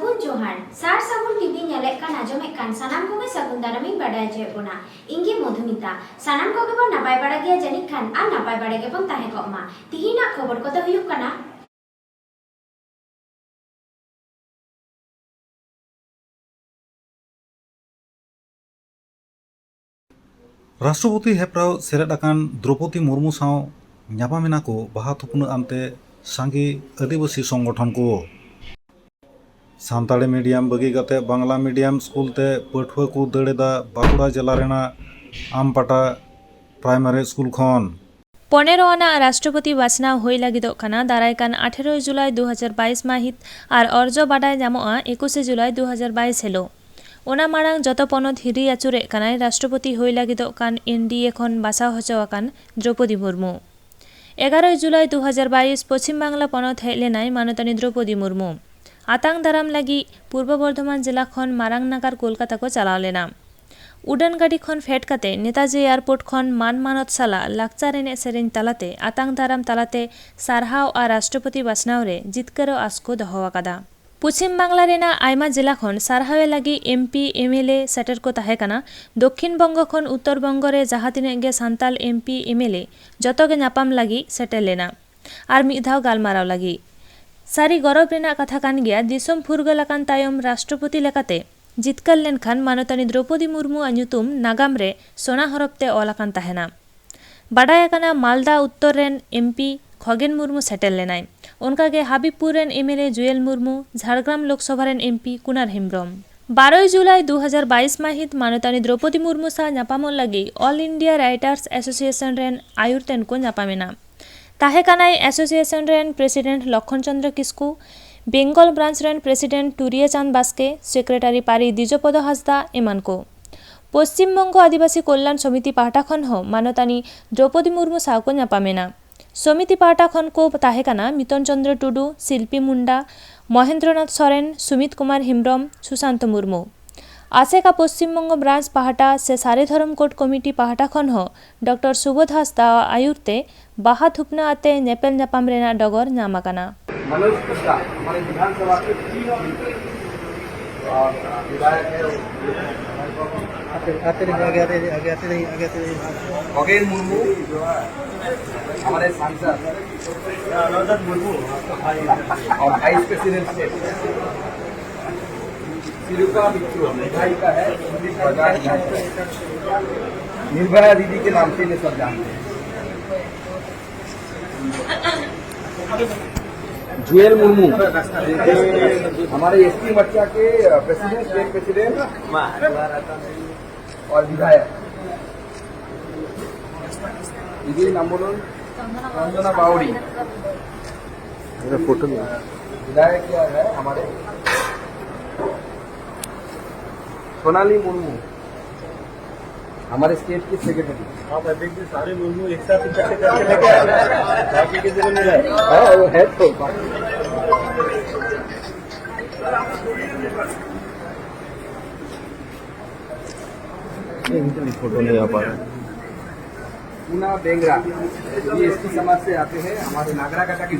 सागुन जोहार सार सागुन टीवी नेलेक कान आजमेक कान सानाम कोगे सागुन दारामिन बाडाय जे बोना इंगी मधुमिता सानाम कोगे बो नापाय बाड़ा गिया जानिक खान आ नापाय बाड़ा गे बोन ताहे कोमा तिहिना खबर को दो हुयुक काना राष्ट्रपति हेप्राव सेलेद आकान द्रौपदी मुर्मू साव ᱧᱟᱯᱟᱢᱮᱱᱟ ᱠᱚ ᱵᱟᱦᱟ ᱛᱷᱩᱯᱱᱟᱹᱜ ᱟᱱᱛᱮ ᱥᱟᱸᱜᱮ ᱟᱹᱫᱤᱵᱟᱹᱥᱤ ᱥᱚᱝᱜᱚᱴᱷᱚᱱ ᱠᱚ ᱥᱟᱱᱛᱟᱲᱤ ᱢᱤᱰᱤᱭᱟᱢ ᱵᱟᱹᱜᱤ ᱠᱟᱛᱮ ᱵᱟᱝᱞᱟ ᱢᱤᱰᱤᱭᱟᱢ ᱥᱠᱩᱞ ᱛᱮ ᱯᱟᱹᱴᱷᱩᱣᱟᱹ ᱠᱚ ᱫᱟᱹᱲ ᱮᱫᱟ ᱵᱟᱸᱠᱩᱲᱟ ᱡᱮᱞᱟ ᱨᱮᱱᱟᱜ আমপাটা প্রাইমারি স্কুল খন 15 আনা রাষ্ট্রপতি বাছনাও হই লাগিদᱚᱜ ᱠᱟᱱᱟ ᱫᱟᱨᱟᱭᱠᱟᱱ 18 ᱡᱩᱞᱟᱭ 2022 ᱢᱟᱹᱦᱤᱛ ᱟᱨ ᱚᱨᱡᱚ ᱵᱟᱰᱟᱭ ᱧᱟᱢᱚᱜᱼᱟ 21 ᱡᱩᱞᱟᱭ 2022 ᱦᱤᱞᱳᱜ ᱚᱱᱟ ᱢᱟᱲᱟᱝ ᱡᱚᱛᱚ ᱯᱚᱱᱚᱛ ᱦᱤᱨᱤ ᱟᱹᱪᱩᱨᱮᱫ ᱠᱟᱱᱟᱭ ᱨᱟষ্ট্রপতি ᱦᱩᱭ ᱞᱟᱹᱜᱤᱫᱚᱜ ᱠᱟᱱ এনডিএ ᱠᱷᱚᱱ ᱵᱟᱥᱟᱣ ᱦᱚᱪᱚ ᱟᱠᱟᱱ দ্রৌপদী মুর্মু 11 জুলাই 2022 পশ্চিম বাংলা পনᱚᱛ ᱦᱮᱡ ᱞᱮᱱᱟᱭ ᱢᱟᱱᱚᱛᱟᱱᱤ দ্রৌপদী মুর্মু আতাং দারাম লাগি পূর্ব বর্ধমান জেলা ᱠᱷᱚᱱ ᱢᱟᱨᱟᱝ ᱱᱟᱜᱟᱨ ᱠᱳᱞᱠᱟᱛᱟ ᱠᱚ ᱪᱟᱞᱟᱣ ᱞᱮᱱᱟ उडान गाड़ी खन फेट काते नेताजी एयरपोर्ट खन मान मानत साला लाक्चार एने सेरेन तालाते आतांग दाराम तालाते सारहाव आ राष्ट्रपति बाछनाव रे जितकारो आसको दोहो आकादा पश्चिम बांगला रेना आयमा जिला खन सारहावे लागी एमपी एमएलए सेटर को ताहे काना दक्षिण बंग खन उत्तर बंग रे जहाँ तिने गे सान्ताल एमपी एमएलए जतो गे नापाम लागी सेटर लेना आर मिद धाव गालमाराव लागी सारी गौरव रेना कथा कान गया दिसोम फुरगल आकान तायम राष्ट्रपति लेकाते जितकार लेनखान मानतानी द्रौपदी मुर्मू आनुतुम नागाम रे सोना हरफते ओलाकान ताहेना बाडाय आकाना मालदा उत्तर रेन एमपी खगेन मुर्मू सेटेल लेनाय उनकागे हाबिबपुर रेन एमएलए जुएल मुर्मू झाड़ग्राम लोकसभा रेन एमपी कुनार हेम्ब्रम 12 जुलाई 2022 माहित मानतानी द्रौपदी मुर्मू सा ᱧᱟᱯᱟᱢᱚᱜ लगी ऑल इंडिया राइटर्स एसोसिएशन रेन आयुरतेन को ᱧᱟᱯᱟᱢᱮᱱᱟ ताहे कानाय एसोसिएशन रेन प्रेसिडेंट लक्षण चंद्र किस्कू बेंगल ब्रांच रेन प्रेसिडेंट टुरिया चांद बास्के सेक्रेटारी पारी द्विजपद हांसदा एमान को पश्चिम बंग आदिवासी कल्याण समिति पाहटा खन हो मानतानी द्रौपदी मुर्मू साव को ᱧᱟᱯᱟᱢᱮᱱᱟ समिति पाहटा खन को ताहे काना मितन चंद्र टुडू शिल्पी मुंडा महेंद्रनाथ सोरेन सुमित कुमार हेम्ब्रम सुशांत मुर्मू आसेका पश्चिम बंग ब्रांच पाहटा से सारे धर्म कोड कमिटी पाहटा खन हो डॉक्टर सुबोध हांसदा आयुरते बाहा थुपना आते नेपेल ᱧᱟᱯᱟᱢ रेना डगर ᱧᱟᱢ आकाना मनोज गुप्ता हमारे विधानसभा के और विधायक है खगेन मुर्मू हमारे सांसद मुर्मू और वाइस प्रेसिडेंट तिरुका मित्रो विधायिका है निर्भया दीदी के नाम से सब जानते हैं जुएल मुर्मू हमारे एसपी मोर्चा के प्रेसिडेंट स्टेट प्रेसिडेंट और विधायक दीदी नाम बोलून रंजना बावड़ी फोटो विधायक क्या है हमारे सोनाली मुर्मू हमारे स्टेट की सेक्रेटरी आप देखिए सारे मुर्मू एक साथ इकट्ठे करके लेके आए बाकी के जिले में वो है तो फोटो नहीं आ पा रहा पूना बेंगरा ये एसटी समाज से आते हैं हमारे नागरा काटा की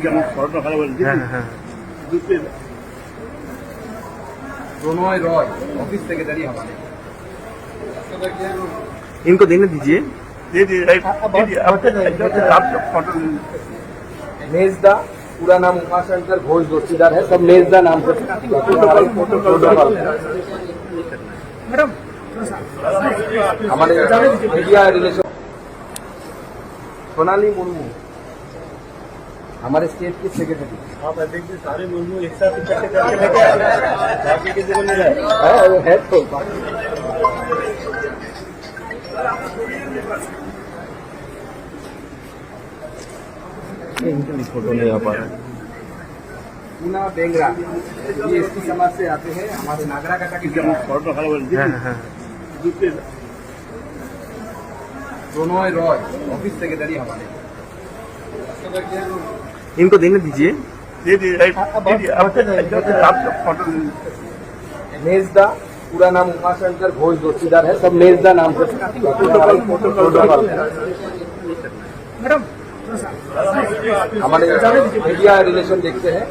प्रणय रॉय ऑफिस सेक्रेटरी हमारे इनको देने दीजिए मेजदा पूरा नाम उमाशंकर घोष जोशीदार है सब मेजदा नाम से मैडम हमारे मीडिया रिलेशन सोनाली मुर्मू हमारे स्टेट की सेक्रेटरी आप देखिए सारे मुर्मू एक साथ इकट्ठे करके लेके आए बाकी के जिले में वो है तो फोटो नहीं आ पा रहा पूना बेंगरा ये एसटी समाज से आते हैं हमारे नागरा काटा की प्रणय रॉय ऑफिस सेक्रेटरी हमारे इनको देने दीजिए मेजदा पूरा नाम उमाशंकर घोष जोशीदार है सब मेजदा नाम से मैडम हमारे मीडिया रिलेशन देखते हैं।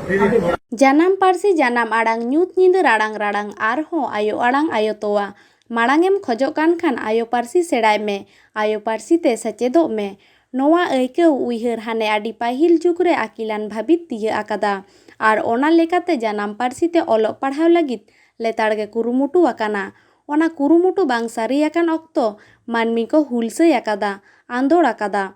ᱡᱟᱱᱟᱢ ᱯᱟᱹᱨᱥᱤ ᱡᱟᱱᱟᱢ ᱟᱲᱟᱝ ᱧᱩᱛ ᱧᱤᱫᱟᱹ ᱨᱟᱲᱟᱝ ᱨᱟᱲᱟᱝ ᱟᱨᱦᱚᱸ ᱟᱭᱳ ᱟᱲᱟᱝ ᱟᱭᱳ ᱛᱚᱣᱟ ᱢᱟᱲᱟᱝᱮᱢ ᱠᱷᱚᱡᱚᱜ ᱠᱟᱱ ᱠᱷᱟᱱ ᱟᱭᱳ ᱯᱟᱹᱨᱥᱤ ᱥᱮᱬᱟᱭ ᱢᱮ ᱟᱭᱳ ᱯᱟᱹᱨᱥᱤ ᱛᱮ ᱥᱮᱪᱮᱫᱚᱜ ᱢᱮ ᱱᱚᱣᱟ ᱟᱹᱭᱠᱟᱹᱣ ᱩᱭᱦᱟᱹᱨ ᱦᱟᱱᱮ ᱟᱹᱰᱤ ᱯᱟᱹᱦᱤᱞ ᱡᱩᱜᱽ ᱨᱮ ᱟᱹᱠᱤᱞᱟᱱ ᱵᱷᱟᱹᱵᱤᱛ ᱛᱤᱭᱟᱹᱜ ᱟᱠᱟᱫᱟ ᱟᱨ ᱚᱱᱟ ᱞᱮᱠᱟᱛᱮ ᱡᱟᱱᱟᱢ ᱯᱟᱹᱨᱥᱤ ᱛᱮ ᱚᱞᱚᱜ ᱯᱟᱲᱦᱟᱣ ᱞᱟᱹᱜᱤᱫ ᱞᱮᱛᱟᱲ ᱜᱮ ᱠᱩᱨᱩᱢᱩᱴᱩ ᱟᱠᱟᱱᱟ ᱚᱱᱟ ᱠᱩᱨᱩᱢᱩᱴᱩ ᱵᱟᱝ ᱥᱟᱹᱨᱤ ᱟᱠᱟᱱ ᱚᱠᱛᱚ ᱢᱟᱹᱱᱢᱤ ᱠᱚ ᱦᱩᱞᱥᱟᱹᱭ ᱟᱠᱟᱫᱟ ᱟᱸᱫᱳᱲ ᱟᱠᱟᱫᱟ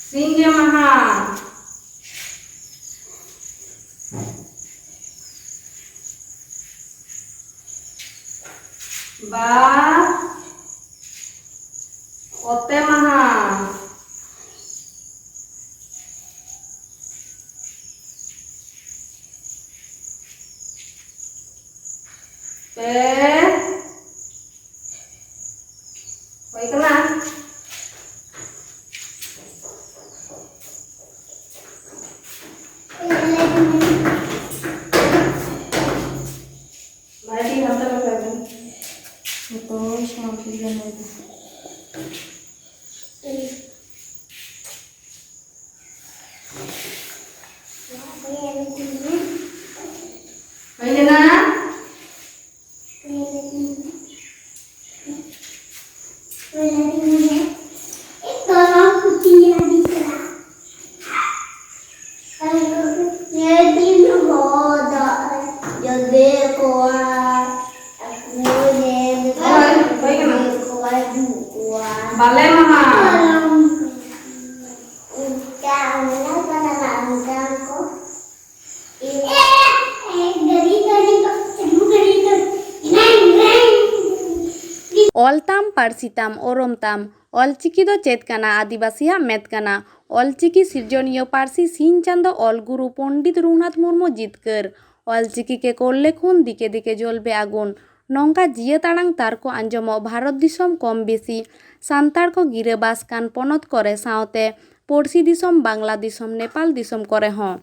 Singge maha. Ba. Ote maha. Pe. Hoy kena. Mari hantar lagi. Betul, semua pilihan lagi. Ayo nak. Bale maha. ᱚᱞᱛᱟᱢ ᱯᱟᱹᱨᱥᱤᱛᱟᱢ ᱚᱨᱚᱢᱛᱟᱢ Ol Chiki ᱫᱚ ᱪᱮᱫ ᱠᱟᱱᱟ ᱟᱹᱫᱤᱵᱟᱹᱥᱤᱭᱟᱜ ᱢᱮᱫ ᱠᱟᱱᱟ ᱚᱞᱪᱤᱠᱤ ᱥᱤᱨᱡᱚᱱᱤᱭᱟᱹ ᱯᱟᱹᱨᱥᱤ ᱥᱤᱧ ᱪᱟᱸᱫᱳ ᱚᱞ ᱜᱩᱨᱩ ᱯᱚᱱᱰᱤᱛ ᱨᱚᱜᱷᱩᱱᱟᱛᱷ ᱢᱩᱨᱢᱩ ᱡᱤᱛᱠᱟᱹᱨ ᱚᱞᱪᱤᱠᱤ কে করলে খুন দিকে দিকে জ্বলবে আগুন নংকা জিᱭᱟᱹᱛ আᱲᱟᱝ ᱛᱟᱨ ᱠᱚ ᱟᱸᱡᱚᱢᱚᱜ ᱵᱷᱟᱨᱚᱛ ᱫᱤᱥᱚᱢ ᱠᱚᱢ ᱵᱮᱥᱤ ᱥᱟᱱᱛᱟᱲ ᱠᱚ ᱜᱤᱨᱟᱹᱵᱟᱥ ᱠᱟᱱ ᱯᱚᱱᱚᱛ ᱠᱚᱨᱮ ᱥᱟᱶᱛᱮ ᱯᱚᱲᱥᱤ ᱫᱤᱥᱚᱢ ᱵᱟᱝᱞᱟ ᱫᱤᱥᱚᱢ ᱱᱮᱯᱟᱞ ᱫᱤᱥᱚᱢ ᱠᱚᱨᱮ ᱦᱚᱸ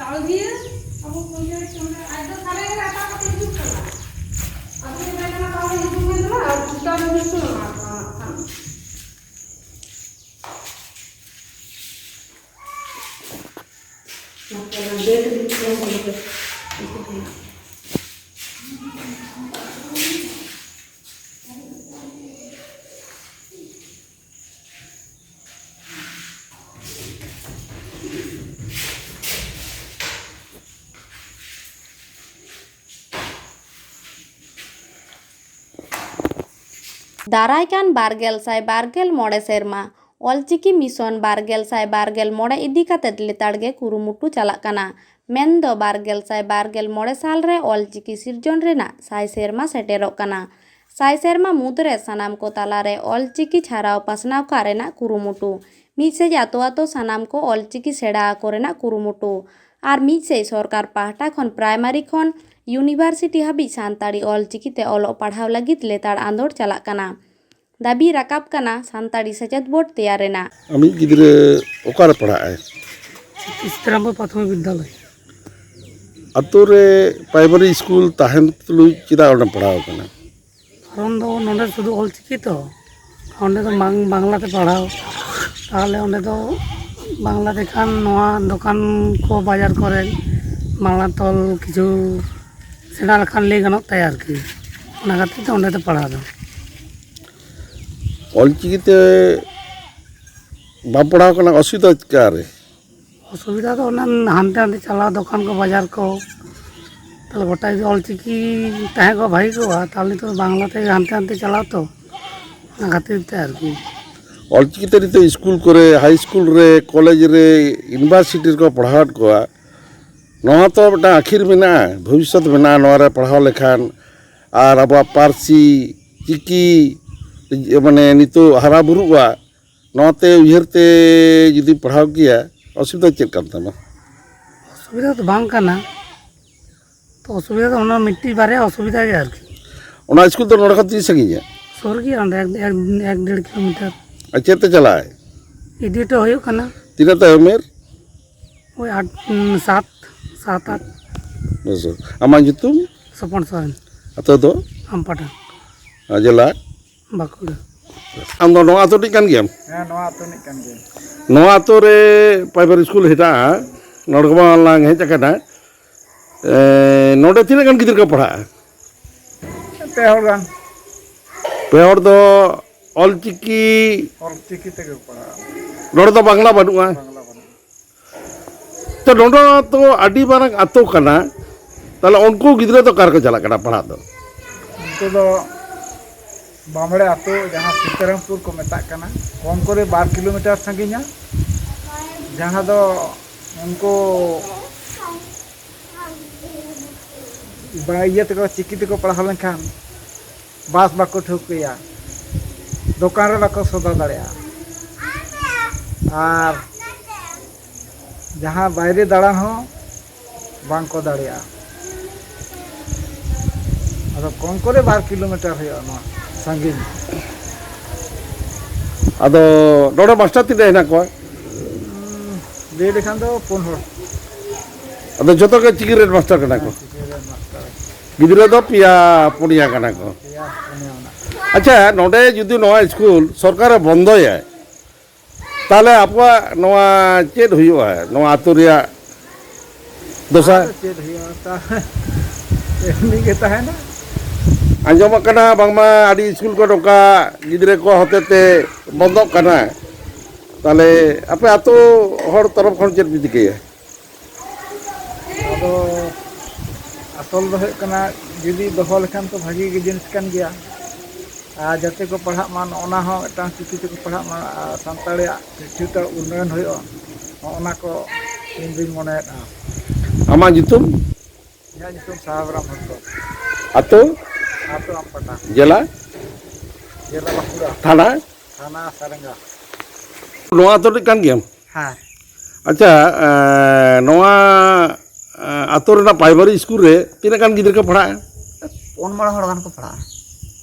Tahu dia? Aku punya cuma ada kare apa apa itu kan. Aku ni mana tahu itu mana lah. Kita ni semua. Macam dia tu yang boleh. ᱫᱟᱨᱟᱭᱠᱟᱱ 2024 ᱥᱮᱨᱢᱟ ᱚᱞᱪᱤᱠᱤ ᱢᱤᱥᱚᱱ 2024 ᱤᱫᱤ ᱠᱟᱛᱮᱫ ᱞᱮᱛᱟᱲ ᱜᱮ ᱠᱩᱨᱩᱢᱩᱴᱩ ᱪᱟᱞᱟᱜ ᱠᱟᱱᱟ ᱢᱮᱱᱫᱚ 2024 ᱥᱟᱞᱨᱮ ᱚᱞᱪᱤᱠᱤ ᱥᱤᱨᱡᱚᱱ ᱨᱮᱱᱟᱜ 100 ᱥᱮᱨᱢᱟ ᱥᱮᱴᱮᱨᱚᱜ ᱠᱟᱱᱟ 100 ᱥᱮᱨᱢᱟ ᱢᱩᱫᱽᱨᱮ ᱥᱟᱱᱟᱢ ᱠᱚ ᱛᱟᱞᱟᱨᱮ ᱚᱞᱪᱤᱠᱤ ᱪᱷᱟᱨᱟᱣ ᱯᱟᱥᱱᱟᱣ ᱠᱟᱜ ᱨᱮᱱᱟᱜ ᱠᱩᱨᱩᱢᱩᱴᱩ ᱢᱤᱫᱥᱮᱡ ᱟᱛᱳ ᱟᱛᱳ ᱥᱟᱱᱟᱢ ᱠᱚ ᱚᱞᱪᱤᱠᱤ ᱥᱮᱬᱟ ᱟᱠᱚ ᱨᱮᱱᱟᱜ ᱠᱩᱨᱩᱢᱩᱴᱩ ᱟᱨ ᱢᱤᱫᱥᱮᱡ ᱥᱚᱨᱠᱟᱨ ᱯᱟᱦᱴᱟ ᱠᱷᱚᱱ ᱯᱨᱟᱭᱢᱟᱨᱤ ᱠᱷᱚᱱ ᱤᱭᱩᱱᱤᱵᱷᱟᱨᱥᱤᱴᱤ ᱦᱟᱹᱵᱤᱡ ᱥᱟᱱᱛᱟᱲᱤ ᱚᱞᱪᱤᱠᱤ তে ᱚᱞᱚᱜ ᱯᱟᱲᱦᱟᱣ ᱞᱟᱹᱜᱤᱫ লেতাড় আন্দোড় ᱪᱟᱞᱟᱜ ᱠᱟᱱᱟ দাবি রাকাব কানা সান্তাড়ি সেচেদ বোর্ড তেয়ার রেনা আমি গিদ্রে ওকারে পড়ায় ইস্তেরামপুর প্রাথমিক বিদ্যালয় আতো রে প্রাইমারি স্কুল তাহেন তুলুই চিদা ওটা পড়াও কানা কারণ তো নন্ডে শুধু অলচিকি তো অᱸᱰᱮ ᱫᱚ বাংলাতে পড়াও তাহলে অঁᱰᱮ ᱫᱚ বাংলাতে খান নোয়া দোকান কো বাজার করেন বাংলা তল কিছু সেটা লেখান লেই গানক তাই আর কি অনা খাতির তে অঁᱰᱮ তে পড়াও ᱫᱚ অলচিকিতে বা পড়াও কানা অসুবিধা কারে অসুবিধা তো অনেক হানতে হানতে চালাও দোকান কো বাজার কো তাহলে গোটা যদি অলচিকি তাহে কো ভাই কো তাহলে তো বাংলাতে হানতে হানতে চালাও তো ᱚᱱᱟ ᱠᱷᱟᱹᱛᱤᱨ ᱛᱮ ᱟᱨᱠᱤ ᱚᱞᱪᱤᱠᱤᱛᱮ ᱱᱤᱛᱚᱜ ᱥᱠᱩᱞ ᱠᱚᱨᱮ ᱦᱟই ᱥᱠᱩᱞ ᱨᱮ ᱠᱚᱞᱮᱡᱽ ᱨᱮ ᱤᱭᱩᱱᱤᱵᱷᱟᱨᱥᱤᱴᱤ ᱨᱮᱠᱚ ᱯᱟᱲᱦᱟᱣᱮᱫ ᱠᱚᱣᱟ ᱱᱚᱣᱟ ᱛᱚ ᱢᱤᱫᱴᱟᱝ ᱟᱹᱠᱷᱤᱨ ᱢᱮᱱᱟᱜᱼᱟ ᱵᱷᱚᱵᱤᱥᱥᱚᱛ ᱢᱮᱱᱟᱜᱼᱟ ᱱᱚᱣᱟ ᱨᱮ ᱯᱟᱲᱦᱟᱣ ᱞᱮᱠᱷᱟᱱ ᱟᱨ ᱟᱵᱚᱣᱟᱜ ᱯᱟᱹᱨᱥᱤ ᱪᱤᱠᱤ ᱢᱟᱱᱮ ᱱᱤᱛᱚᱜ ᱦᱟᱨᱟ ᱵᱩᱨᱩᱜᱼᱟ ᱱᱚᱣᱟᱛᱮ ᱩᱭᱦᱟᱹᱨ ᱛᱮ ᱡᱩᱫᱤ ᱯᱟᱲᱦᱟᱣ ᱠᱮᱭᱟ ᱚᱥᱩᱵᱤᱫᱷᱟ ᱪᱮᱫ ᱠᱟᱱ ᱛᱟᱢᱟ? অসুবিধা তো বাং কানা তো অসুবিধা তো ᱚᱱᱟ ᱢᱤᱫᱴᱤᱡ ᱵᱟᱨᱭᱟ ᱚᱥᱩᱵᱤধᱟ ᱜᱮ ᱟᱨᱠᱤ ᱚᱱᱟ ᱥᱠᱩᱞ ᱫᱚ ᱱᱚᱰᱮ ᱠᱷᱚᱱ ᱛᱤᱱ ᱥᱟᱺᱜᱤᱧᱟ? ᱥᱩᱨ ᱜᱮᱭᱟ ᱚᱸᱰᱮ 1-1.5 ᱠᱤᱞᱳᱢᱤᱴᱟর ᱟᱨ ᱪᱮᱫ ᱛᱮ ᱪᱟᱞᱟᱜᱼᱟᱭ? ᱤᱫᱤᱴᱚ ᱦᱩᱭᱩᱜ ᱠᱟᱱᱟ ᱛᱤᱱᱟᱹᱜ ᱛᱟᱭ ᱩᱢᱮᱨ? ওই 7-8 ᱵᱮᱥ ᱟᱢᱟᱜ ᱧᱩᱛᱩᱢ? ᱥᱚᱯᱚᱱ ᱥᱚᱨᱮᱱ ᱟᱛᱳ ᱫᱚ? ᱟᱢᱯᱟᱴᱟ ᱡᱮᱞᱟ? ᱵᱟᱸᱠᱩᱲᱟ ᱟᱢ ᱫᱚ ᱱᱚᱣᱟ ᱟᱛᱳ ᱨᱤᱱᱤᱡ ᱠᱟᱱ ᱜᱮᱭᱟᱢ? ᱦᱮᱸ ᱱᱚᱣᱟ ᱟᱹᱛᱩ ᱨᱤᱱᱤᱡ ᱠᱟᱱ ᱜᱮᱭᱟ. ᱱᱚᱣᱟ ᱟᱛᱳ ᱨᱮ ᱯᱨᱟᱭᱢᱟᱨᱤ ᱥᱠᱩᱞ ᱦᱮᱱᱟᱜᱼᱟ ᱱᱚᱰᱮ ᱞᱟᱝ ᱦᱮᱡ ᱟᱠᱟᱱᱟ ᱱᱚᱰᱮ ᱛᱤᱱᱟᱹᱜ ᱜᱟᱱ ᱜᱤᱫᱽᱨᱟᱹ ᱠᱚ ᱯᱟᱲᱦᱟᱜᱼᱟ? 2 ᱦᱚᱲ ᱜᱟᱱ ᱯᱮ ᱦᱚᱲ ᱫᱚ ᱚᱞᱪᱤᱠᱤ ᱚᱞᱪᱤᱠᱤ ᱛᱮᱜᱮ ᱯᱟᱲᱦᱟᱜᱼᱟ. ᱱᱚᱰᱮ ᱫᱚ ᱵᱟᱝᱞᱟ ᱵᱟᱹᱱᱩᱜᱼᱟ ᱵᱟᱝᱞᱟ ᱵᱟᱹᱱᱩᱜᱼᱟ. ᱛᱚ ᱱᱚᱰᱮ ᱛᱚ ᱟᱹᱰᱤ ᱢᱟᱨᱟᱝ ᱟᱛᱳ ᱠᱟᱱᱟ ᱛᱟᱦᱞᱮ ᱩᱱᱠᱩ ᱜᱤᱫᱽᱨᱟᱹ ᱫᱚ ᱚᱠᱟ ᱨᱮᱠᱚ ᱪᱟᱞᱟᱜ ᱠᱟᱱᱟ ᱯᱟᱲᱦᱟᱜ ᱫᱚ? उनको दो बामड़े आतो जहाँ सीतारामपुर को मेता करना कम करे 2 किलोमीटर संगीना जहाँ दो उनको ये तक चिकी तक पढ़ा लेखान बास बाको ठुकिया दुकान रे बाको सौदा दाड़िया और जहाँ बाहरी दाड़ान हो बांको दाड़िया अदो कम करे 2 किलोमीटर हो संगीन ᱟᱫᱚ ᱱᱚᱰᱮ ᱢᱟᱥᱴᱟᱨ ᱛᱤᱱᱟᱹᱜ ᱦᱮᱱᱟᱜ ᱠᱚᱣᱟ? ले लेखान दो 4 हड़ ᱟᱫᱚ ᱡᱚᱛᱚ ᱜᱮ ᱪᱤᱠᱤ ᱨᱮᱱ ᱢᱟᱥᱴᱟᱨ ᱠᱟᱱᱟ ᱠᱚ ᱜᱤᱫᱽᱨᱟᱹ ᱫᱚ ᱯᱮᱭᱟ ᱯᱩᱱᱭᱟ ᱠᱟᱱᱟ ᱠᱚ ᱟᱪᱪᱷᱟ ᱱᱚᱰᱮ ᱡᱩᱫᱤ ᱱᱚᱣᱟ ᱥᱠᱩᱞ ᱥᱚᱨᱠᱟᱨᱮ ᱵᱚᱱᱫᱚᱭᱟ ᱛᱟᱦᱞᱮ ᱟᱵᱚᱣᱟᱜ ᱱᱚᱣᱟ ᱪᱮᱫ ᱦᱩᱭᱩᱜᱼᱟ ᱱᱚᱣᱟ ᱟᱛᱳ ᱨᱮᱭᱟᱜ ᱫᱚᱥᱟ? चेत हुआ एमनी के तहना ᱟᱸᱡᱚᱢᱚᱜ ᱠᱟᱱᱟ ᱵᱟᱝᱢᱟ ᱟᱹᱰᱤ ᱥᱠᱩᱞ ᱠᱚ ᱱᱚᱝᱠᱟ ᱜᱤᱫᱽᱨᱟᱹ ᱠᱚ ᱦᱚᱛᱮᱛᱮ ᱵᱚᱱᱫᱚᱜ ᱠᱟᱱᱟ ᱛᱟᱦᱞᱮ ᱟᱯᱮ ᱟᱛᱳ ᱦᱚᱲ ᱛᱚᱨᱚᱯ ᱠᱷᱚᱱ ᱪᱮᱫ ᱯᱮ ᱪᱤᱠᱟᱹᱭᱟ? अब असल दो कना जुदी दोहो लेखान तो भागी के जिनिस कान गया आ जाते को पढ़ा मान ओना हो एटांग चिकी को पढ़ा मान सानताड़ी शिक्षिता उन्नयन होयो ओना को इन दिन मने ᱟᱢᱟᱜ ᱧᱩᱛᱩᱢ? या नितुम साहबराम हंसो ᱟᱛᱳ? आतो अम्पटा ᱡᱮᱞᱟ? जिला बांकुड़ा ᱛᱷᱟᱱᱟ? थाना सारंगा ᱱᱚᱣᱟ ᱟᱛᱳ ᱨᱤᱱᱤᱡ ᱠᱟᱱ ᱜᱮᱭᱟᱢ? हाँ ᱟᱪᱪᱷᱟ ᱱᱚᱣᱟ ᱟᱛᱳ ᱨᱮᱱᱟᱜ ᱯᱨᱟᱭᱢᱟᱨᱤ ᱥᱠᱩᱞ ᱨᱮ ᱛᱤᱱᱟᱹᱜ ᱜᱟᱱ ᱜᱤᱫᱽᱨᱟᱹ ᱠᱚ ᱯᱟᱲᱦᱟᱜᱼᱟ? 4 हड़ गान को पढ़ा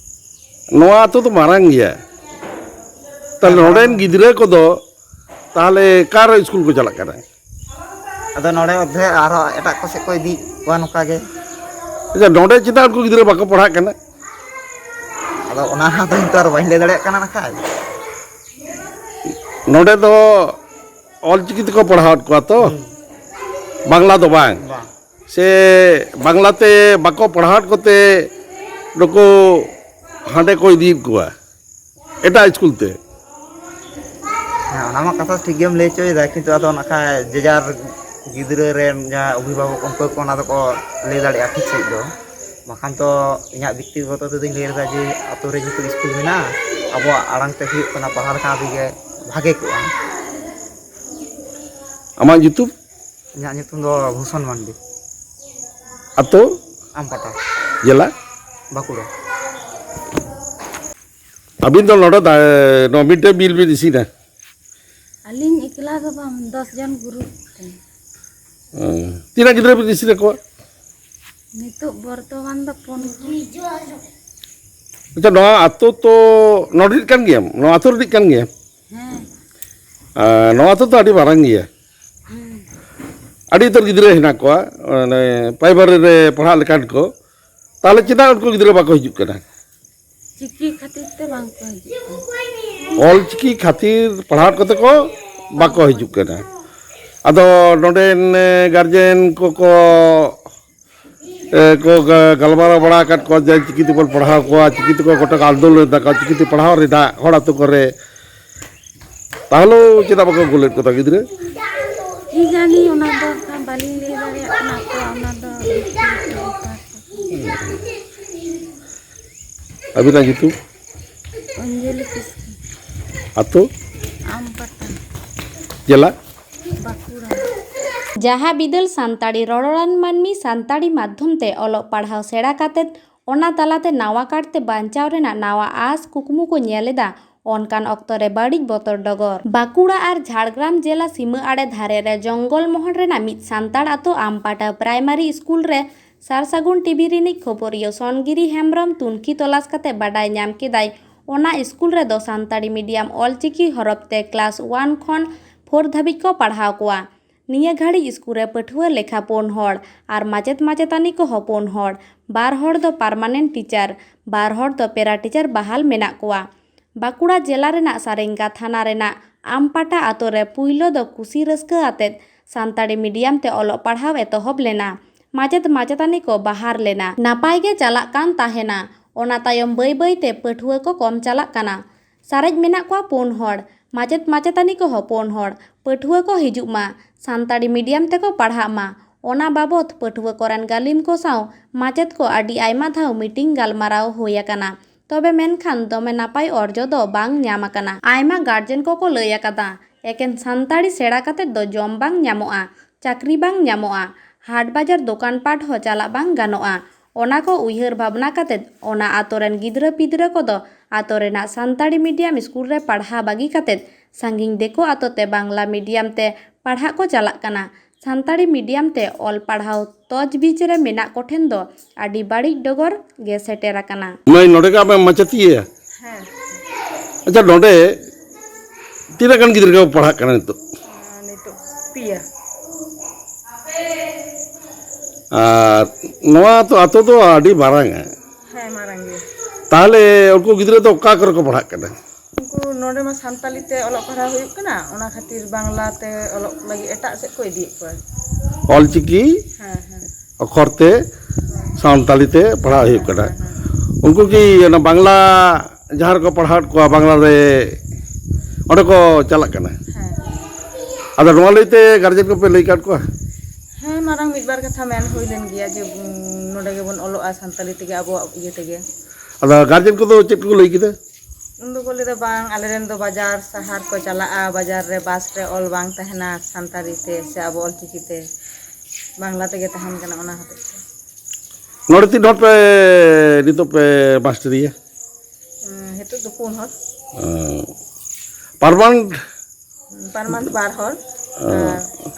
ᱱᱚᱣᱟ ᱟᱛᱳ ᱫᱚ ᱢᱟᱨᱟᱝ ᱜᱮᱭᱟ ᱛᱟᱦᱞᱮ ᱱᱚᱰᱮᱱ ᱜᱤᱫᱽᱨᱟᱹ ᱠᱚᱫᱚ ᱛᱟᱦᱞᱮ ᱚᱠᱟᱨᱮ ᱥᱠᱩᱞ को ᱪᱟᱞᱟᱜ ᱠᱟᱱᱟ? अदो नोड़े अधे आरो एटा को से को इदी वा नुका गे ᱟᱪᱪᱷᱟ ᱱᱚᱰᱮ ᱪᱮᱫᱟᱜ ᱩᱱᱠᱩ ᱜᱤᱫᱽᱨᱟᱹ ᱵᱟᱠᱚ ᱯᱟᱲᱦᱟᱜ ᱠᱟᱱᱟ? अदो ओना हा तो इंतर बाइन ले दड़े कना नका ᱱᱚᱰᱮ ᱫᱚ ᱚᱞᱪᱤᱠᱤ ᱛᱮᱠᱚ ᱯᱟᱲᱦᱟᱣᱮᱫ ᱠᱚᱣᱟ ᱛᱚ ᱵᱟᱝᱞᱟ ᱫᱚ ᱵᱟᱝ ᱥᱮ ᱵᱟᱝᱞᱟᱛᱮ ᱵᱟᱠᱚ ᱯᱟᱲᱦᱟᱣᱮᱫ ᱠᱚᱛᱮ ᱱᱩᱠᱩ ᱦᱟᱸᱰᱮ ᱠᱚ ᱤᱫᱤᱭᱮᱫ ᱠᱚᱣᱟ ᱮᱴᱟᱜ ᱥᱠᱩᱞ ᱛᱮ? हाँ ओना मा कथा ठीक गेम ले चोय दा किंतु अदो नका जेजार गिद्रे रेन जा अभिभावक उनको को ना को ले दाड़े ठीक से दो मखान तो इना व्यक्तिगत तो दिन ले दा जे अतो रे जितु स्कूल मेना अब आड़ांग ते हुई कना पहाड़ का दिगे भागे को ᱟᱢᱟᱜ ᱧᱩᱛᱩᱢ? इना नितुम दो भूषण मांडी ᱟᱛᱳ? आमपाटा ᱡᱮᱞᱟ? बाकुड़ा ᱟᱹᱵᱤᱱ ᱫᱚ ᱱᱚᱰᱮ ᱱᱚᱣᱟ ᱢᱤᱰ ᱰᱮ ᱢᱤᱞ ᱵᱤᱱ ᱤᱥᱤᱱᱟ? ᱟᱹᱞᱤᱧ ᱮᱠᱞᱟ ᱫᱚ ᱵᱟᱝ 10 ᱡᱚᱱ ᱜᱩᱨᱩ ᱛᱤᱱᱟᱹᱜ ᱜᱤᱫᱽᱨᱟᱹ ᱵᱤᱱ ᱤᱥᱤᱱ ᱠᱚᱣᱟ? ᱱᱤᱛᱚᱜ ᱵᱚᱨᱛᱚᱢᱟᱱ ᱫᱚ 5 ᱟᱪᱪᱷᱟ ᱱᱚᱣᱟ ᱟᱛᱳ ᱛᱚ ᱱᱚᱰᱮ ᱨᱤᱱᱤᱡ ᱠᱟᱱ ᱜᱮᱭᱟᱢ? ᱱᱚᱣᱟ ᱟᱛᱳ ᱨᱤᱱᱤᱡ ᱠᱟᱱ ᱜᱮᱭᱟᱢ? ᱦᱮᱸ ᱱᱚᱣᱟ ᱟᱛᱳ ᱫᱚ ᱟᱹᱰᱤ ᱢᱟᱨᱟᱝ ᱜᱮᱭᱟ ᱟᱹᱰᱤ ᱩᱛᱟᱹᱨ ᱜᱤᱫᱽᱨᱟᱹ ᱦᱮᱱᱟᱜ ᱠᱚᱣᱟ ᱯᱨᱟᱭᱢᱟᱨᱤ ᱨᱮ ᱯᱟᱲᱦᱟᱜ ᱞᱮᱠᱟᱱ ko ᱛᱟᱦᱞᱮ ᱪᱮᱫᱟᱜ ᱩᱱᱠᱩ ᱜᱤᱫᱽᱨᱟᱹ ᱵᱟᱠᱚ ᱦᱤᱡᱩᱜ ᱠᱟᱱᱟ? ᱪᱤᱠᱤ ᱠᱷᱟᱹᱛᱤᱨ ᱛᱮ ᱵᱟᱝ ᱠᱚ ᱦᱤᱡᱩᱜ ᱠᱟᱱᱟ ᱚᱞᱪᱤᱠᱤ ᱠᱷᱟᱹᱛᱤᱨ ᱯᱟᱲᱦᱟᱣ ᱠᱟᱛᱮ ᱠᱚ ᱵᱟᱠᱚ ᱦᱤᱡᱩᱜ ᱠᱟᱱᱟ ᱟᱫᱚ ᱱᱚᱰᱮᱱ ᱜᱟᱨᱡᱮᱱ ᱠᱚᱠᱚ को गलमाराव बड़ा आकात को जे चिकी ते पढ़ाव को चिकी ते गोटा आंदोलन दाका चिकी ते पढ़ाव रेदा हड़ आतो करे ताहलो चेदा बको गोलेट को गिद्रे কি জানি ওনার তো বালি নিয়ে দাঁড়িয়ে না তো ওনার তো Abina gitu অঞ্জলি কিসকি atau আমপাতা jela বাঁকুড়া ᱡᱟᱦᱟᱸ ᱵᱤᱫᱟᱹᱞ ᱥᱟᱱᱛᱟᱲᱤ ᱨᱚᱨᱚᱲᱟᱱ ᱢᱟᱹᱱᱢᱤ ᱥᱟᱱᱛᱟᱲᱤ ᱢᱟᱫᱽᱫᱷᱚᱢ ᱛᱮ ᱚᱞᱚᱜ ᱯᱟᱲᱦᱟᱣ ᱥᱮᱬᱟ ᱠᱟᱛᱮᱫ ᱚᱱᱟ ᱛᱟᱞᱟᱛᱮ ᱱᱟᱣᱟ ᱠᱟᱨᱛᱮ ᱵᱟᱧᱪᱟᱣ ᱨᱮᱱᱟᱜ ᱱᱟᱣᱟ ᱟᱸᱥ ᱠᱩᱠᱢᱩ ᱠᱚ ᱧᱮᱞ ᱮᱫᱟ ᱚᱱᱠᱟᱱ ᱚᱠᱛᱚ ᱨᱮ ᱵᱟᱹᱲᱤᱡ ᱵᱚᱛᱚᱨ ᱰᱚᱜᱚᱨ ᱵᱟᱸᱠᱩᱲᱟ ᱟᱨ ᱡᱷᱟᱲᱜᱨᱟᱢ ᱡᱮᱞᱟ ᱥᱤᱢᱟᱹ ᱟᱲᱮ ᱫᱷᱟᱨᱮ ᱨᱮ ᱡᱚᱝᱜᱚᱞ ᱢᱚᱦᱚᱞ ᱨᱮᱱᱟᱜ ᱢᱤᱫ ᱥᱟᱱᱛᱟᱲ ᱟᱛᱳ ᱟᱢᱯᱟᱴᱟ ᱯᱨᱟᱭᱢᱟᱨᱤ ᱥᱠᱩᱞ ᱨᱮ ᱥᱟᱨᱥᱟᱹᱜᱩᱱ ᱴᱤᱵᱷᱤ ᱨᱤᱱᱤᱡ ᱠᱷᱚᱵᱚᱨᱤᱭᱟᱹ ᱥᱚᱱᱜᱤᱨᱤ ᱦᱮᱢᱵᱨᱚᱢ ᱛᱩᱱᱠᱷᱤ ᱛᱚᱞᱟᱥ ᱠᱟᱛᱮ ᱵᱟᱰᱟᱭ ᱧᱟᱢ ᱠᱮᱫᱟᱭ ᱚᱱᱟ ᱥᱠᱩᱞ ᱨᱮᱫᱚ ᱥᱟᱱᱛᱟᱲᱤ ᱢᱤᱰᱤᱭᱟᱢ ᱚᱞᱪᱤᱠᱤ ᱦᱚᱨᱚᱯ ᱛᱮ ᱠᱞᱟᱥ 1 ᱠᱷᱚᱱ 4 ᱫᱷᱟᱹᱵᱤᱡ ᱠᱚ ᱯᱟᱲᱦᱟᱣ ᱠᱚᱣᱟ। ᱱᱤᱭᱟᱹ ᱜᱷᱟᱹᱲᱤᱡ ᱥᱠᱩᱞ ᱨᱮ ᱯᱟᱹᱴᱷᱩᱣᱟᱹ ᱞᱮᱠᱷᱟ 4 ᱦᱚᱲ ᱟᱨ ᱢᱟᱪᱮᱫ ᱢᱟᱪᱮᱛᱟᱹᱱᱤ ᱠᱚᱦᱚᱸ 4 ᱦᱚᱲ, 2 ᱦᱚᱲ ᱫᱚ ᱯᱟᱨᱢᱟᱱᱮᱱᱴ ᱴᱤᱪᱟᱨ, 2 ᱦᱚᱲ ᱫᱚ ᱯᱮᱨᱟ ᱴᱤᱪᱟᱨ ᱵᱟᱦᱟᱞ ᱢᱮᱱᱟᱜ ᱠᱚᱣᱟ। ᱵᱟᱸᱠᱩᱲᱟ ᱡᱮᱞᱟ ᱨᱮᱱᱟᱜ ᱥᱟᱨᱮᱝᱜᱟ ᱛᱷᱟᱱᱟ ᱨᱮᱱᱟᱜ ᱟᱢᱯᱟᱴᱟ ᱟᱛᱳ ᱨᱮ ᱯᱩᱭᱞᱳ ᱫᱚ ᱠᱩᱥᱤ ᱨᱟᱹᱥᱠᱟᱹ ᱟᱛᱮᱫ ᱥᱟᱱᱛᱟᱲᱤ ᱢᱤᱰᱤᱭᱟᱢ ᱛᱮ ᱚᱞᱚᱜ ᱯᱟᱲᱦᱟᱣ ᱮᱛᱚᱦᱚᱵ ᱞᱮᱱᱟ। ᱢᱟᱪᱮᱫ ᱢᱟᱪᱮᱛᱟᱹᱱᱤ ko ᱵᱟᱦᱟᱨ ᱞᱮᱱᱟ। ᱱᱟᱯᱟᱭ ᱜᱮ ᱪᱟᱞᱟᱜ ᱠᱟᱱ ᱛᱟᱦᱮᱱᱟ। ᱚᱱᱟ ᱛᱟᱭᱚᱢ ᱵᱟᱹᱭ ᱵᱟᱹᱭᱛᱮ ᱯᱟᱹᱴᱷᱩᱣᱟᱹ ᱠᱚ ᱠᱚᱢ ᱪᱟᱞᱟᱜ ᱠᱟᱱᱟ। ᱥᱟᱨᱮᱡ ᱢᱮᱱᱟᱜ ᱠᱚᱣᱟ 4 ᱦᱚᱲ, ᱢᱟᱪᱮᱫ ᱢᱟᱪᱮᱛᱟᱹᱱᱤ ᱠᱚᱦᱚᱸ 4 ᱦᱚᱲ। ᱯᱟᱹᱴᱷᱩᱣᱟᱹ ko ᱦᱤᱡᱩᱜ ᱢᱟ, ᱥᱟᱱᱛᱟᱲᱤ ᱢᱤᱰᱤᱭᱟᱢ ᱛᱮᱠᱚ ᱯᱟᱲᱦᱟᱜ ᱢᱟ। ᱚᱱᱟ ᱵᱟᱵᱚᱫ ᱯᱟᱹᱴᱷᱩᱣᱟᱹ ᱠᱚᱨᱮᱱ ᱜᱟᱹᱞᱤᱢ ᱠᱚ ᱥᱟᱶ ᱢᱟᱪᱮᱫ ᱠᱚ ᱟᱹᱰᱤ ᱟᱭᱢᱟ ᱫᱷᱟᱣ ᱢᱤᱴᱤᱝ ᱜᱟᱞᱢᱟᱨᱟᱣ ᱦᱩᱭ ᱟᱠᱟᱱᱟ। ᱛᱚᱵᱮ ᱢᱮᱱᱠᱷᱟᱱ ᱫᱚᱢᱮ ᱱᱟᱯᱟᱭ ᱚᱨᱡᱚ ᱫᱚ ᱵᱟᱝ ᱧᱟᱢ ᱟᱠᱟᱱᱟ। ᱟᱭᱢᱟ ᱜᱟᱨᱡᱮᱱ ᱠᱚᱠᱚ ᱞᱟᱹᱭ ᱟᱠᱟᱫᱟ ᱮᱠᱮᱱ ᱥᱟᱱᱛᱟᱲᱤ ᱥᱮᱬᱟ ᱠᱟᱛᱮᱫ ᱫᱚ ᱡᱚᱢ ᱵᱟᱝ ᱧᱟᱢᱚᱜᱼᱟ, ᱪᱟᱹᱠᱨᱤ ᱵᱟᱝ ᱧᱟᱢᱚᱜᱼᱟ, ᱦᱟᱴ ᱵᱟᱡᱟᱨ ᱫᱚᱠᱟᱱ ᱯᱟᱴ ᱦᱚᱸ ᱪᱟᱞᱟᱜ ᱵᱟᱝ ᱜᱟᱱᱚᱜᱼᱟ। ᱚᱱᱟ ko ᱩᱭᱦᱟᱹᱨ ᱵᱷᱟᱵᱽᱱᱟ ᱠᱟᱛᱮᱫ ᱚᱱᱟ ᱟᱛᱳ ᱨᱮᱱ ᱜᱤᱫᱽᱨᱟᱹ ᱯᱤᱫᱽᱨᱟᱹ ᱠᱚᱫᱚ ᱟᱛᱳ ᱨᱮᱱᱟᱜ ᱥᱟᱱᱛᱟᱲᱤ ᱢᱤᱰᱤᱭᱟᱢ ᱥᱠᱩᱞ ᱨᱮ ᱯᱟᱲᱦᱟᱣ ᱵᱟᱹᱜᱤ ᱠᱟᱛᱮᱫ ᱥᱟᱺᱜᱤᱧ ᱫᱤᱠᱩ ᱟᱛᱳ ᱛᱮ ᱵᱟᱝᱞᱟ ᱢᱤᱰᱤᱭᱟᱢ ᱛᱮ ᱯᱟᱲᱦᱟᱜ ᱠᱚ ᱪᱟᱞᱟᱜ ᱠᱟᱱᱟ। ᱥᱟᱱᱛᱟᱲᱤ ᱢᱤᱰᱤᱭᱟᱢ ᱛᱮ ᱚᱞ ᱯᱟᱲᱦᱟᱣ ᱛᱚᱡᱵᱤᱪ ᱨᱮ ᱢᱮᱱᱟᱜ ᱠᱚ ᱴᱷᱮᱱ ᱫᱚ ᱟᱹᱰᱤ ᱵᱟᱹᱲᱤᱡ ᱰᱚᱜᱚᱨ ᱜᱮ ᱥᱮᱴᱮᱨ ᱟᱠᱟᱱᱟ। मैं नोडे का मैं मचतिया হ্যাঁ अच्छा नोडे तीना kan गिद्रा को पढ़ा करना तो নিতো পিয়া नवा तो आतो तो आड़ी बारंग है হ্যাঁ মারাং গে ताहले उनको गिद्रा तो का कर को पढ़ा करना उनको नोडे मा सानताली ते ऑलक पढ़ाव हुयुग कना ओना खातिर बांग्ला ते ऑलक लगी एटाग सेद को इदियेद कोवा ऑलचिकी हाँ हाँ अखर ते सानताली ते पढ़ा हुयुग करना उनको की ना बांग्ला जहाँ को पढ़ा को बांग्ला रे ओडे को चलक करना हाँ अदर नवा लेते गार्जियन को पे लई काट को हाँ मारांग मिदबार कथा मेन हुई लेन गिया जे नोडे गे बोन ऑलक सानताली तेगे आबो इये तेगे अदर गार्जियन को तो चेक को लई किदे उन्दो को लेदा बांग आलेरेन दो बाजार शहर को चलाआ बाजार रे बास रे ऑल बांग तहना सानताली ते से आबो ऑलचिकी ते बांग्ला तेगे तहन कना ओना हते नोडे तीन हट पे नितो पे मास्टरी है हेतु दो 4 हर परमानेंट परमानेंट 12 हर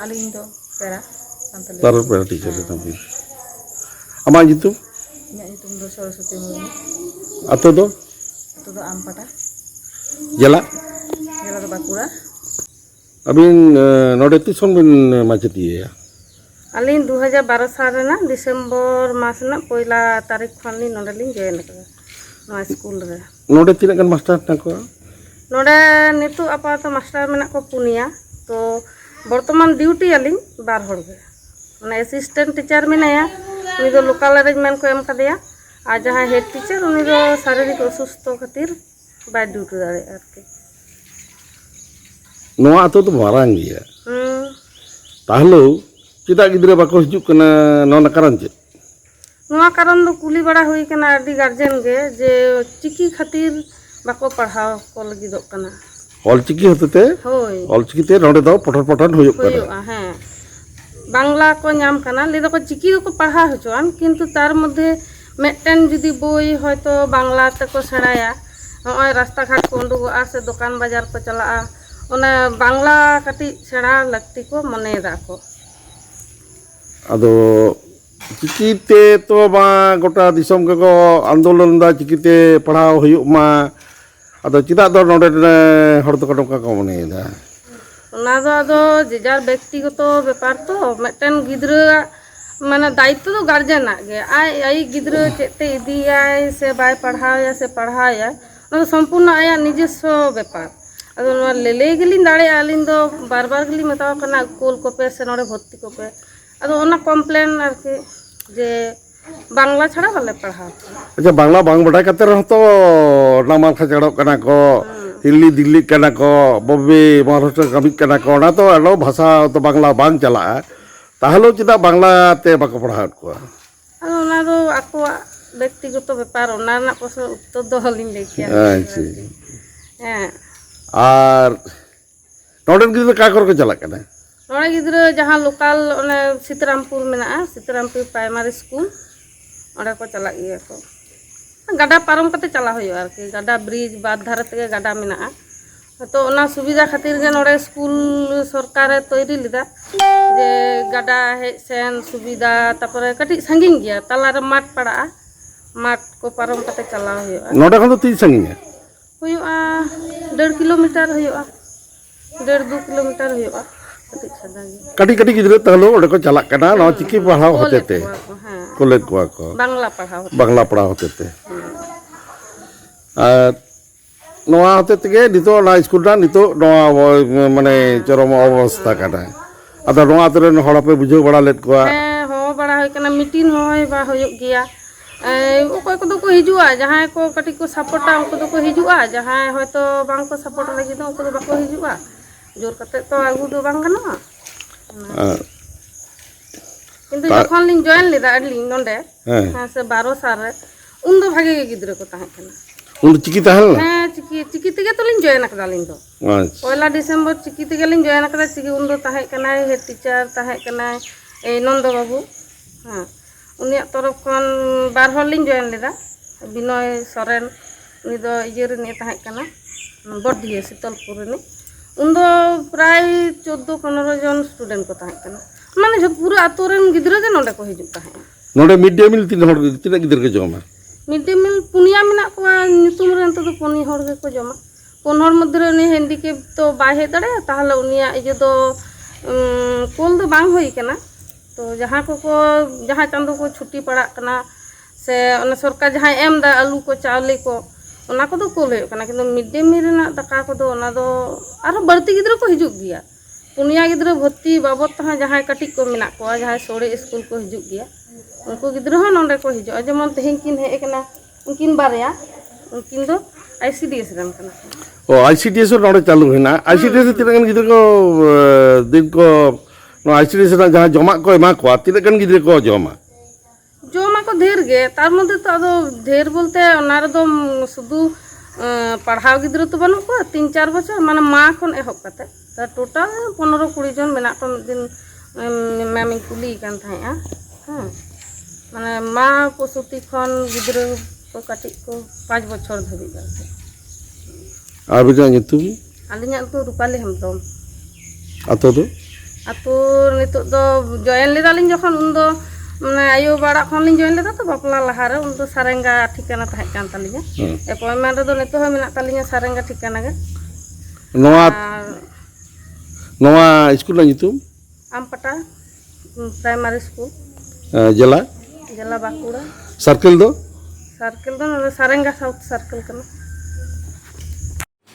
आलिंग दो पेरा सानताली तार पे टीचर है तभी अमा जितु इन्या nyutum do Saraswati Murmu atau do itu do Ampata jela jela do Bakura abin node tison bin maceti ya aling 2012 साल रेना दिसंबर मास ना पहिला तारीख खन नोडे लिंग जॉइन करा नवा स्कूल रे node tidak kan master nako नोडे Nitu आपात मास्टर मेना को पुनिया तो वर्तमान ड्यूटी आलिंग 12 हर गे माने असिस्टेंट टीचर मेनाया उनी दो लोकल अरेंजमेंट को एम कदेया आ जहां हेड टीचर उनी दो शारीरिक असुस्थ खातिर बाय ड्यूटी दाड़े आरके noa atau tu barang ya tahlo kita gidra bako hijuk kena nona karan je नवा कारण दो कुली बड़ा हुई कना आदि गार्जियन गे जे चिकी खातिर बाको पढ़ाव को लगी दो कना ऑलचिकी होते होय ऑलचिकी ते नोडे दो पठन पठन हुयुक कना हुयुआ हाँ बांग्ला को नाम कना ले दो चिकी को पढ़ा होचोन किंतु तार मध्य मेटन जुदी बोई हयतो बांग्ला तको सेणाया नय रास्ता घाट को उडुगोआ से दुकान बाजार को चला ओना बांग्ला कटी सेणा लगती को मनेदा को ado चिकीते तो बा गोटा दिसम के को आंदोलन दा चिकीते पढ़ाव हुयुक मा ado चिदा दो नोडे हर दो कटका को मनेदा ओना दो आदो जेजार व्यक्तिगत व्यापार तो मेटन गिद्रा माने दायित्व तो गार्जियन गे आई गिद्रा चेते इदियाय से बाय पढ़ाया से पढ़ाया ओना संपूर्ण आया निजस्व व्यापार अदो लेले गेलिन दाड़े आलिन दो बार बार गेली मताव कना कोल कोपे से नोडे भर्ती कोपे अदो ओना कम्प्लेन आरके जे बांग्ला छड़ा बाले पढ़ाव अच्छा बांग्ला बांग बड़ा कते रह तो नामाल खचड़ो कना को दिल्ली दिल्ली कना को बॉम्बे महाराष्ट्र कमी कना को ना तो आलो भाषा तो बांग्ला बांग चला ताहलो चिदा बांग्ला ते बाको पढ़ावत को ᱟᱫᱚ ᱚᱱᱟ ᱫᱚ ᱟᱠᱚᱣᱟᱜ ᱵᱮᱠᱛᱤᱜᱚᱛᱚ ᱵᱮᱯᱟর ᱚᱱᱟ ᱨᱮᱱᱟᱜ ᱯᱨᱚᱥᱱᱚ ᱩᱛᱛᱚᱨ ᱫᱚ ᱦᱚᱞᱤᱧ ᱞᱟᱹᱭ ᱠᱮᱭᱟ अच्छा ᱦᱮᱸ और नोडन गिद्रा का कर को चला कना ᱱᱚᱰᱮ ᱜᱤᱫᱽᱨᱟᱹ ᱡᱟᱦᱟᱸ ᱞᱳᱠᱟᱞ ᱚᱱᱮ ᱥᱤᱛᱨᱟᱢᱯᱩᱨ ᱢᱮᱱᱟᱜᱼᱟ ᱥᱤᱛᱨᱟᱢᱯᱩᱨ ᱯᱨᱟᱭᱢᱟᱨᱤ ᱥᱠᱩᱞ ᱚᱸᱰᱮ ᱠᱚ ᱪᱟᱞᱟᱜ ᱜᱮᱭᱟ ᱠᱚ ᱜᱟᱰᱟ ᱯᱟᱨᱚᱢ ᱠᱟᱛᱮ ᱪᱟᱞᱟᱜ ᱦᱩᱭᱩᱜᱼᱟ ᱟᱨᱠᱤ ᱜᱟᱰᱟ ᱵᱨᱤᱡ ᱵᱟᱫ ᱫᱷᱟᱨᱮ ᱛᱮᱜᱮ ᱜᱟᱰᱟ ᱢᱮᱱᱟᱜᱼᱟ ᱛᱚ ᱚᱱᱟ ᱥᱩᱵᱤᱫᱷᱟ ᱠᱷᱟᱹᱛᱤᱨ ᱜᱮ ᱱᱚᱰᱮ ᱥᱠᱩᱞ ᱥᱚᱨᱠᱟᱨᱮ ᱛᱚᱭᱨᱤ ᱞᱮᱫᱟ ᱡᱮ ᱜᱟᱰᱟ ᱦᱮᱡ ᱥᱮᱱ ᱥᱩᱵᱤᱫᱷᱟ ᱛᱟᱯᱚᱨᱮ ᱠᱟᱹᱴᱤᱡ ᱥᱟᱺᱜᱤᱧ ᱜᱮᱭᱟ ᱛᱟᱞᱟᱨᱮ ᱢᱟᱴ ᱯᱟᱲᱟᱜᱼᱟ ᱢᱟᱴ ᱠᱚ ᱯᱟᱨᱚᱢ ᱠᱟᱛᱮ ᱪᱟᱞᱟᱣ ᱦᱩᱭᱩᱜᱼᱟ नोडे खन तो तीन संगिया ᱦᱩᱭᱩᱜᱼᱟ 1.5 किलोमीटर हुआ 1.5-2 किलोमीटर हुआ कटिज छादा गे कटी कटी गिद्रा ताहलो ओडे को चला कना नो चिकी पढ़ाव होते ते हाँ कॉलेज को बांग्ला पढ़ाओ बांग्ला पढ़ाव होते ते और नोआ होते ते नितो ना स्कूल ना नितो नोआ माने चरम अवस्था कना अदा नोआ तरे हड़ा पे बुझो बड़ा लेट को ᱦᱮᱸ ᱦᱚᱦᱚ ᱵᱟᱲᱟ ᱦᱩᱭ ᱠᱟᱱᱟ ᱢᱤᱴᱤᱝ ᱦᱚᱦᱚᱭ ᱵᱟ ᱦᱩᱭᱩᱜ ᱜᱮᱭᱟ ᱚᱠᱚᱭ ᱠᱚᱫᱚ ᱠᱚ ᱦᱤᱡᱩᱜᱼᱟ ᱡᱟᱦᱟᱸᱭ ᱠᱚ ᱠᱟᱹᱴᱤᱡ ᱠᱚ ᱥᱟᱯᱳর্ᱴᱟ ᱩᱱᱠᱩ ᱫᱚᱠᱚ ᱦᱤᱡᱩᱜᱼᱟ ᱡᱟᱦᱟᱸᱭ ᱦᱚᱭᱛᱚ ᱵᱟᱝ ᱠᱚ ᱥᱟᱯᱳর্ᱴ ᱞᱟᱹᱜᱤᱫ ᱫᱚ ᱩᱱᱠᱩ ᱫᱚ ᱵᱟᱠᱚ ᱦᱤᱡᱩᱜᱼᱟ ᱡᱳᱨ ᱠᱟᱛᱮ ᱛᱚ ᱟᱹᱜᱩ ᱫᱚ ᱵᱟᱝ ᱜᱟᱱᱚᱜᱼᱟ ᱠᱤᱱᱛᱩ ᱡᱚᱠᱷᱚᱱ ᱞᱤᱧ ᱡᱚᱭᱮᱱ ᱞᱮᱫᱟ ᱟᱹᱞᱤᱧ ᱱᱚᱰᱮ ᱦᱮᱸ ᱥᱮ 12 साल ᱨᱮ ᱩᱱ ᱫᱚ ᱵᱷᱟᱜᱮ ᱜᱮ ᱜᱤᱫᱽᱨᱟᱹ ᱠᱚ ᱛᱟᱦᱮᱸ ᱠᱟᱱᱟ उन चिकी ताहल ᱦᱮᱸ ᱪᱤᱠᱤ ᱛᱮᱜᱮ ᱛᱚ ᱞᱤᱧ ᱡᱚᱭᱮᱱ ᱟᱠᱟᱫᱟ ᱟᱹᱞᱤᱧ ᱫᱚ अच्छा 1 डिसेम्बर ᱪᱤᱠᱤ ᱛᱮᱜᱮ ᱞᱤᱧ ᱡᱚᱭᱮᱱ ᱟᱠᱟᱫᱟ ᱪᱤᱠᱤ ᱩᱱ ᱫᱚ ᱛᱟᱦᱮᱸ ᱠᱟᱱᱟᱭ ᱦᱮᱰ ᱴᱤᱪᱟᱨ ᱛᱟᱦᱮᱸ ᱠᱟᱱᱟᱭ ᱱᱚᱱᱫᱚ ᱵᱟᱵᱩ ᱦᱮᱸ ᱩᱱᱤᱭᱟᱜ ᱛᱚᱨᱚᱯ ᱠᱷᱚᱱ ᱵᱟᱨ ᱦᱚᱲ ᱞᱤᱧ ᱡᱚᱭᱮᱱ ᱞᱮᱫᱟ ᱵᱤᱱᱚᱭ ᱥᱚᱨᱮᱱ ᱩᱱᱤ ᱫᱚ ᱤᱭᱟᱹ ᱨᱤᱱᱤᱡ ᱛᱟᱦᱮᱸ ᱠᱟᱱᱟ ᱵᱚᱰᱰᱤᱭᱟᱹ ᱥᱤᱛᱚᱞᱯᱩᱨ ᱨᱤᱱᱤᱡ ᱩᱱ ᱫᱚ ᱯᱨᱟᱭ 14-15 জন स्टूडेंट को ताहें कना माने जो पूरा आतो रेन गिद्रा गे नोडे को हिजुक ताहें नोडे मिड डे मील तीन हड़ तीन गिद्रा के जमा मिड डे मील पुनिया मेना को ᱧᱩᱛᱩᱢ ᱨᱮ ᱱᱤᱛᱚᱜ ᱫᱚ ᱯᱩᱱᱤ ᱦᱚᱲ ᱜᱮ ᱠᱚ ᱡᱚᱢᱟ ᱯᱩᱱ ᱦᱚᱲ ᱢᱚᱫᱽᱫᱷᱮ ᱨᱮ ᱩᱱᱤ ᱦᱮᱱᱰᱤᱠᱮᱯ ᱛᱚ ᱵᱟᱭ ᱦᱮᱡ ᱫᱟᱲᱮᱭᱟᱜᱼᱟ ᱛᱟᱦᱚᱞᱮ ᱩᱱᱤᱭᱟᱜ ᱤᱭᱟᱹ ᱫᱚ ᱠᱚᱞ ᱫᱚ ᱵᱟᱝ ᱦᱩᱭ ᱠᱟᱱᱟ तो जहाँ को जहाँ चांदो को छुट्टी पड़ा कना से ओना सरकार जहाँ एम दा आलू को चावले को ओना को दो कोल होयो कना किंतु मिड डे मील रेना दाका को दो ओना दो आरो बढ़ती गिद्रा को हिजुक गया पुनिया गिद्रा भर्ती बाबत तहाँ जहाँ कटिक को मेना को जहाँ सोड़े स्कूल को हिजुक गया उनको गिद्रा हो नोंडे को हिजुक जेमन तेहें किन हे कना उनकिन बारया उनकिन दो ICDS रन कना ओ ICDS नोडे चालू हैना ICDS तीन गिद्रा को दिन को नो ICDS ना जहाँ जमा को एमा को तीन गिद्रा को जमा जमा को ढेर गे तार मध्य तो अदो ढेर बोलते ओना रदो शुधु पढ़ाव गिद्रा तो बानु को 3-4 बछर माने मा खन एहब कते तो टोटल 15-20 जन मेना को दिन मैम कुली कान थाया हां माने मा पसुती खन गिद्रा को काटी को 5 बछर धबी करते आबिजा नितुम आलिया तो रूपाली हेमब्रम आतो नितो दो जॉइन लेदालिन जखन उन दो माने आयो बाड़ा खन लिन जॉइन लेदा तो बापला लहारे उन दो सारेंगा ठिकाना ताहे कान तालिया अपॉइंटमेंट रे दो नितो हो मेना तालिया सारेंगा ठिकाना गे नोआ स्कूल ना नितुम आमपटा प्राइमरी स्कूल जिला बाकुड़ा सर्कल दो सारेंगा साउथ सर्कल कना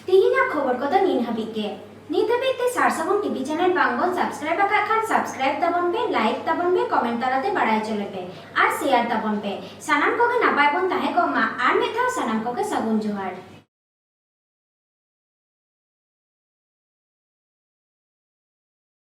ᱛᱤᱦᱤᱧᱟᱜ ᱠᱷᱚᱵᱚᱨ ᱠᱚᱫᱚ ᱱᱤᱱ ᱦᱟᱹᱵᱤᱡ ᱜᱮ ᱱᱤᱛ ᱦᱟᱹᱵᱤᱡ ᱛᱮ ᱥᱟᱨᱥᱟᱜᱩᱱ ᱴᱤভᱤ ᱪᱮᱱᱮᱞ ᱵᱟᱝᱵᱚᱱ ᱥᱟᱵᱥᱠᱨᱟইᱵ ᱟᱠᱟᱫ ᱠᱷᱟᱱ ᱥᱟᱵᱥᱠᱨᱟইᱵ ᱛᱟᱵᱚᱱ ᱯᱮ ᱞᱟᱭᱤᱠ ᱛᱟᱵᱚᱱ ᱯᱮ ᱠᱚᱢᱮᱱᱴ ᱛᱟᱞᱟᱛᱮ ᱵᱟᱲᱟᱭ ᱦᱚᱪᱚ ᱞᱮᱯᱮ ᱟᱨ ᱥᱮᱭᱟᱨ ᱛᱟᱵᱚᱱ ᱯᱮ ᱥᱟᱱᱟᱢ ᱠᱚᱜᱮ ᱱᱟᱯᱟᱭ ᱵᱚᱱ ᱛᱟᱦᱮᱸ ᱠᱚᱜ ᱢᱟ ᱟᱨ ᱢᱤᱫ ᱫᱷᱟᱣ ᱥᱟᱱᱟᱢ ᱠᱚᱜᱮ ᱥᱟᱹᱜᱩᱱ ᱡᱚᱦᱟᱨ